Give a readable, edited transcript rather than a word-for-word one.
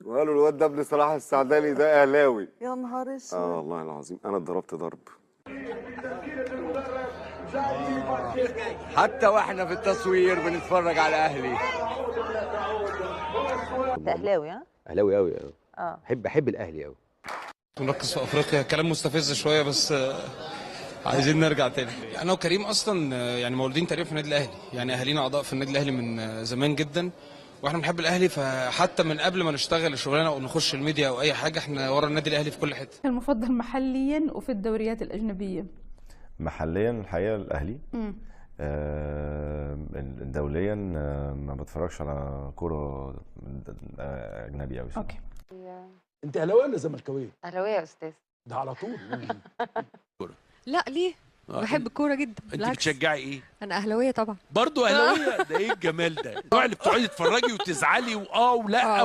وقالوا الواد ده ابن صلاح السعداني ده اهلاوي. يا نهار اسود. والله العظيم انا اتضربت ضرب. حتى واحنا في التصوير بنتفرج على اهلي. انت اهلاوي ها؟ اهلاوي قوي. بحب الاهلي قوي. نركز في افريقيا، كلام مستفز شويه بس عايزين نرجع تاني. انا وكريم اصلا يعني مولودين تقريبا في النادي الاهلي، يعني اهالينا اعضاء في النادي الاهلي من زمان جدا، واحنا بنحب الاهلي، فحتى من قبل ما نشتغل الشغلانه او نخش الميديا او اي حاجه احنا ورا النادي الاهلي في كل حته. المفضل محليا وفي الدوريات الاجنبيه؟ محليا الحقيقه الاهلي. دوليا ما بتفرجش على كوره اجنبي قوي. اوكي. انت اهلاويه ولا زملكاويه؟ اهلاويه يا استاذ. ده على طول. لا ليه؟ بحب الكوره جدا. انت بتشجعي ايه؟ انا اهلاويه طبعا. برضه اهلاويه؟ ده ايه الجمال ده؟ النوع اللي بتقعدي تتفرجي وتزعلي ولا